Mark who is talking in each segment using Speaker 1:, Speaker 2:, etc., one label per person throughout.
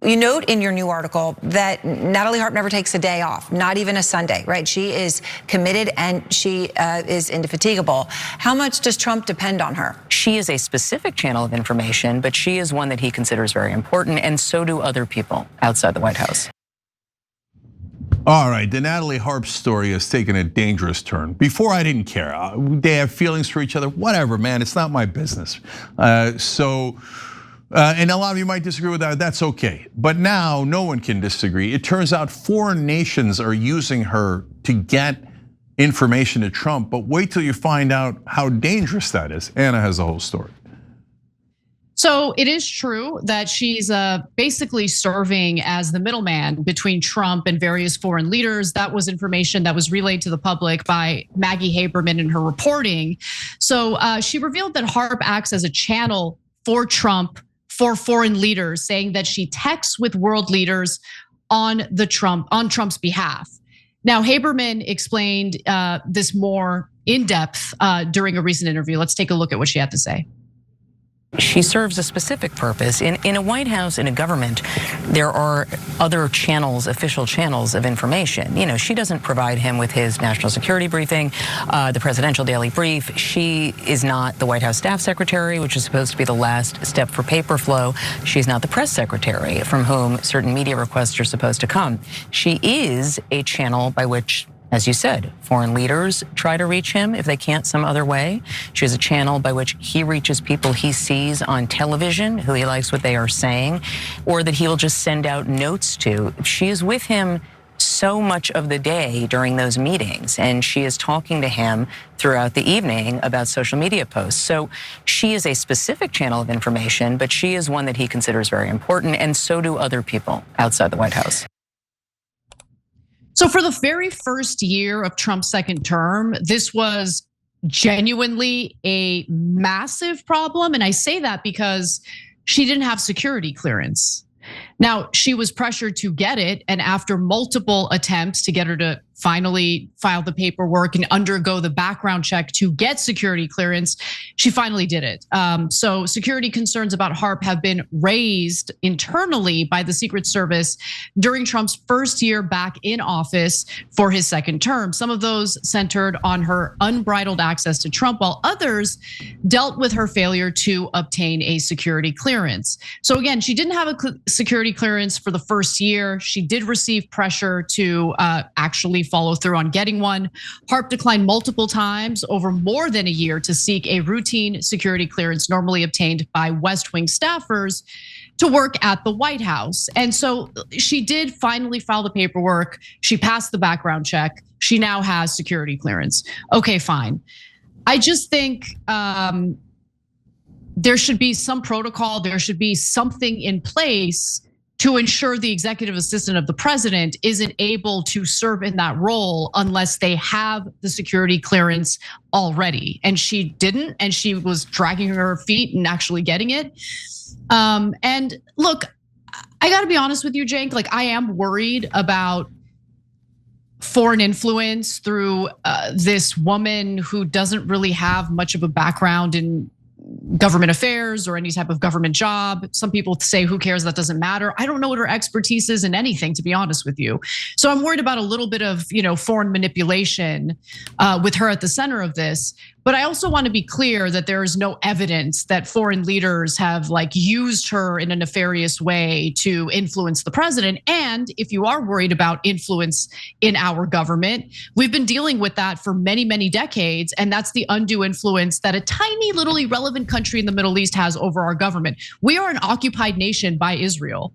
Speaker 1: You note in your new article that Natalie Harp never takes a day off, not even a Sunday, right? She is committed and she is indefatigable. How much does Trump depend on her?
Speaker 2: She is a specific channel of information, but she is one that he considers very important, and so do other people outside the White House.
Speaker 3: All right, the Natalie Harp story has taken a dangerous turn. Before, I didn't care. They have feelings for each other, whatever, man, it's not my business. And a lot of you might disagree with that, that's okay. But now no one can disagree. It turns out foreign nations are using her to get information to Trump, but wait till you find out how dangerous that is. Anna has the whole story.
Speaker 4: So it is true that she's basically serving as the middleman between Trump and various foreign leaders. That was information that was relayed to the public by Maggie Haberman in her reporting. So she revealed that Harp acts as a channel for Trump, for foreign leaders, saying that she texts with world leaders on Trump's behalf. Now, Haberman explained this more in depth during a recent interview. Let's take a look at what she had to say.
Speaker 2: She serves a specific purpose. In a White House, in a government, there are other channels, official channels of information. You know, she doesn't provide him with his national security briefing, the presidential daily brief. She is not the White House staff secretary, which is supposed to be the last step for paper flow. She's not the press secretary from whom certain media requests are supposed to come. She is a channel by which, as you said, foreign leaders try to reach him if they can't some other way. She has a channel by which he reaches people he sees on television, who he likes what they are saying, or that he will just send out notes to. She is with him so much of the day during those meetings, and she is talking to him throughout the evening about social media posts. So she is a specific channel of information, but she is one that he considers very important, and so do other people outside the White House.
Speaker 4: So for the very first year of Trump's second term, this was genuinely a massive problem. And I say that because she didn't have security clearance. Now, she was pressured to get it, and after multiple attempts to get her to finally file the paperwork and undergo the background check to get security clearance, she finally did it. So security concerns about Harp have been raised internally by the Secret Service during Trump's first year back in office for his second term. Some of those centered on her unbridled access to Trump, while others dealt with her failure to obtain a security clearance. So again, she didn't have a security clearance for the first year. She did receive pressure to actually follow through on getting one. Harp declined multiple times over more than a year to seek a routine security clearance normally obtained by West Wing staffers to work at the White House. And so she did finally file the paperwork. She passed the background check. She now has security clearance. Okay, fine. I just think there should be some protocol. There should be something in place to ensure the executive assistant of the president isn't able to serve in that role unless they have the security clearance already. And she didn't, and she was dragging her feet and actually getting it. And look, I gotta be honest with you, Cenk, like I am worried about foreign influence through this woman who doesn't really have much of a background in government affairs or any type of government job. Some people say, who cares, that doesn't matter. I don't know what her expertise is in anything, to be honest with you. So I'm worried about a little bit of foreign manipulation with her at the center of this. But I also want to be clear that there is no evidence that foreign leaders have used her in a nefarious way to influence the president. And if you are worried about influence in our government, we've been dealing with that for many, many decades. And that's the undue influence that a tiny little irrelevant country in the Middle East has over our government. We are an occupied nation by Israel.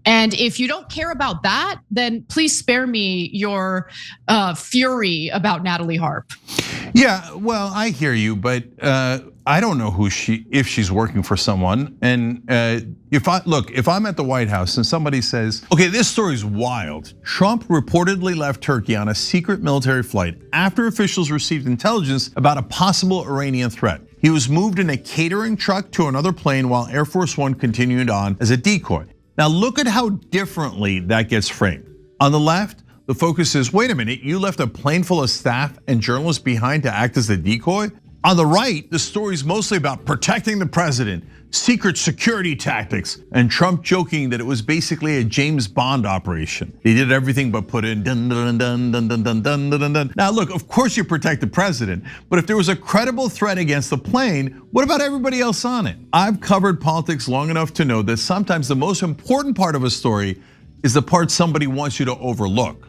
Speaker 4: And if you don't care about that, then please spare me your fury about Natalie Harp.
Speaker 3: Yeah, well, I hear you, but I don't know if she's working for someone. And if I'm at the White House and somebody says, okay, this story's wild. Trump reportedly left Turkey on a secret military flight after officials received intelligence about a possible Iranian threat. He was moved in a catering truck to another plane while Air Force One continued on as a decoy. Now look at how differently that gets framed. On the left, the focus is, wait a minute, you left a plane full of staff and journalists behind to act as a decoy? On the right, the story's mostly about protecting the president, secret security tactics, and Trump joking that it was basically a James Bond operation. They did everything but put in dun dun dun dun dun dun dun dun dun. Now look, of course you protect the president, but if there was a credible threat against the plane, what about everybody else on it? I've covered politics long enough to know that sometimes the most important part of a story is the part somebody wants you to overlook.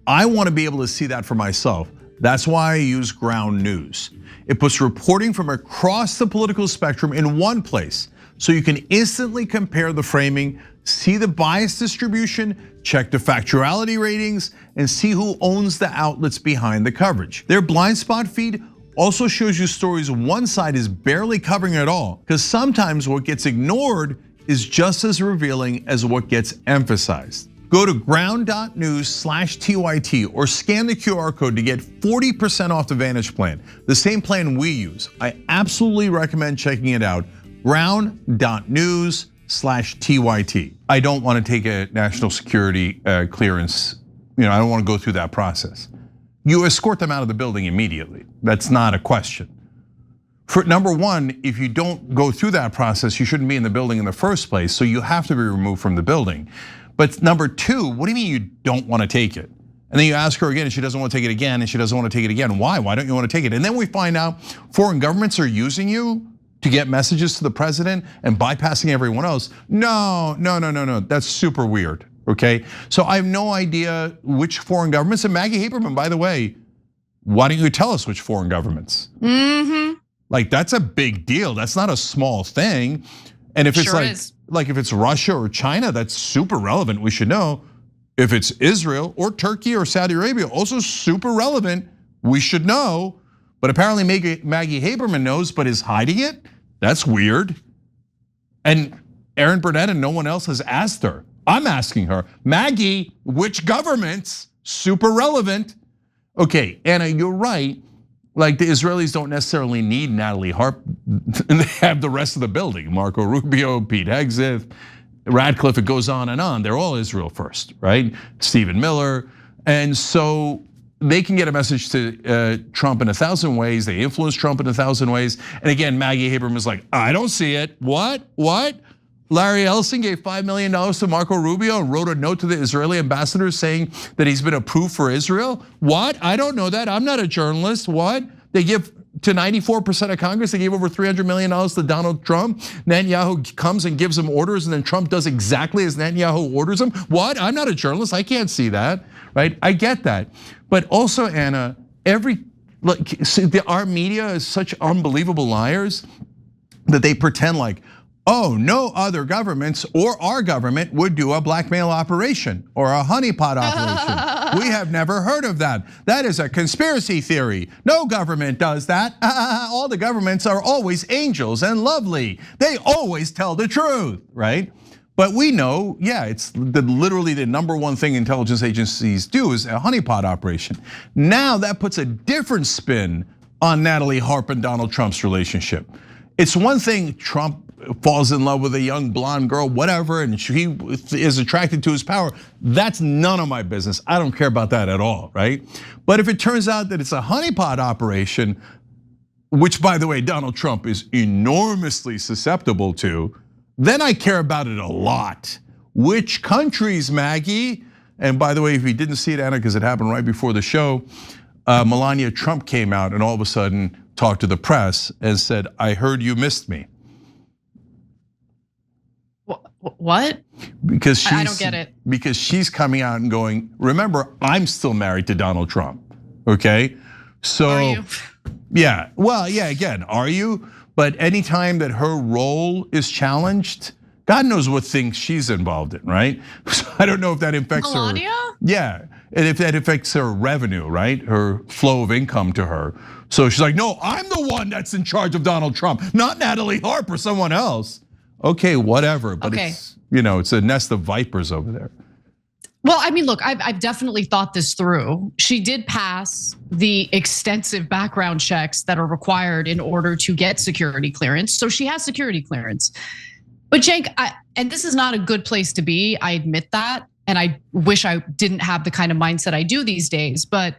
Speaker 3: I want to be able to see that for myself. That's why I use ground news. It puts reporting from across the political spectrum in one place, so you can instantly compare the framing, see the bias distribution, check the factuality ratings, and see who owns the outlets behind the coverage. Their blind spot feed also shows you stories one side is barely covering at all, because sometimes what gets ignored is just as revealing as what gets emphasized. Go to ground.news/TYT or scan the QR code to get 40% off the Vantage plan, the same plan we use. I absolutely recommend checking it out, ground.news/TYT. I don't want to take a national security clearance. I don't want to go through that process. You escort them out of the building immediately. That's not a question. For number one, if you don't go through that process, you shouldn't be in the building in the first place, so you have to be removed from the building. But number two, what do you mean you don't want to take it? And then you ask her again and she doesn't want to take it again and she doesn't want to take it again. Why? Why don't you want to take it? And then we find out foreign governments are using you to get messages to the president and bypassing everyone else. No, that's super weird, okay? So I have no idea which foreign governments, and Maggie Haberman, by the way, why don't you tell us which foreign governments? Like that's a big deal, that's not a small thing. And if it's like if it's Russia or China, that's super relevant, we should know. If it's Israel or Turkey or Saudi Arabia, also super relevant, we should know. But apparently Maggie Haberman knows, but is hiding it? That's weird. And Erin Burnett and no one else has asked her. I'm asking her, Maggie, which governments? Super relevant. Okay, Anna, you're right. Like the Israelis don't necessarily need Natalie Harp, and they have the rest of the building. Marco Rubio, Pete Hegseth, Radcliffe, it goes on and on. They're all Israel first, right? Stephen Miller. And so they can get a message to Trump in 1,000 ways. They influence Trump in 1,000 ways. And again, Maggie Haberman is like, I don't see it. What? Larry Ellison gave $5 million to Marco Rubio and wrote a note to the Israeli ambassador saying that he's been approved for Israel. What? I don't know that. I'm not a journalist. What? They give to 94% of Congress. They gave over $300 million to Donald Trump. Netanyahu comes and gives him orders, and then Trump does exactly as Netanyahu orders him. What? I'm not a journalist. I can't see that, right? I get that, but also Anna, our media is such unbelievable liars that they pretend like, oh, no other governments or our government would do a blackmail operation or a honeypot operation. We have never heard of that. That is a conspiracy theory. No government does that. All the governments are always angels and lovely. They always tell the truth, right? But we know, yeah, it's literally the number one thing intelligence agencies do is a honeypot operation. Now that puts a different spin on Natalie Harp and Donald Trump's relationship. It's one thing Trump falls in love with a young blonde girl, whatever, and she is attracted to his power. That's none of my business. I don't care about that at all, right? But if it turns out that it's a honeypot operation, which by the way, Donald Trump is enormously susceptible to, then I care about it a lot. Which countries, Maggie? And by the way, if you didn't see it, Anna, because it happened right before the show, Melania Trump came out and all of a sudden talked to the press and said, I heard you missed me.
Speaker 4: What?
Speaker 3: Because
Speaker 4: I don't get it.
Speaker 3: Because she's coming out and going, remember, I'm still married to Donald Trump, okay? So,
Speaker 4: are you?
Speaker 3: Yeah, well, yeah, again, are you? But anytime that her role is challenged, God knows what things she's involved in, right? So I don't know if that affects
Speaker 4: Melania?
Speaker 3: her. Yeah, and if that affects her revenue, right? Her flow of income to her. So she's like, no, I'm the one that's in charge of Donald Trump, not Natalie Harp or someone else. Okay, whatever, but it's it's a nest of vipers over there.
Speaker 4: Well, I mean, look, I've definitely thought this through. She did pass the extensive background checks that are required in order to get security clearance. So she has security clearance. But Cenk, and this is not a good place to be, I admit that. And I wish I didn't have the kind of mindset I do these days. But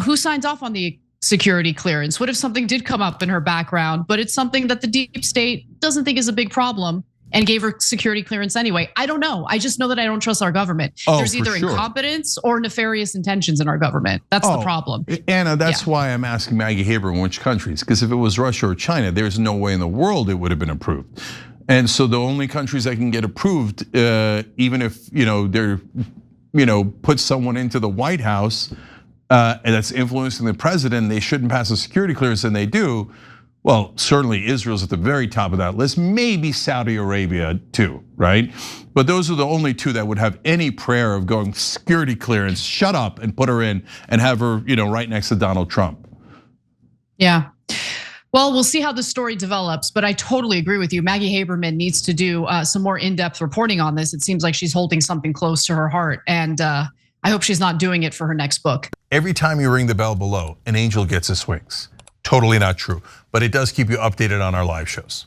Speaker 4: who signs off on the security clearance? What if something did come up in her background, but it's something that the deep state doesn't think is a big problem and gave her security clearance anyway? I don't know. I just know that I don't trust our government. There's either incompetence or nefarious intentions in our government. That's the problem.
Speaker 3: Anna, that's why I'm asking Maggie Haberman which countries, because if it was Russia or China, there's no way in the world it would have been approved. And so the only countries that can get approved, even if they're put someone into the White House and that's influencing the president, they shouldn't pass a security clearance, and they do. Well, certainly Israel's at the very top of that list, maybe Saudi Arabia too, right? But those are the only two that would have any prayer of going security clearance, shut up and put her in and have her, right next to Donald Trump.
Speaker 4: Yeah. Well, we'll see how the story develops, but I totally agree with you. Maggie Haberman needs to do some more in-depth reporting on this. It seems like she's holding something close to her heart, and I hope she's not doing it for her next book.
Speaker 5: Every time you ring the bell below, an angel gets his wings. Totally not true, but it does keep you updated on our live shows.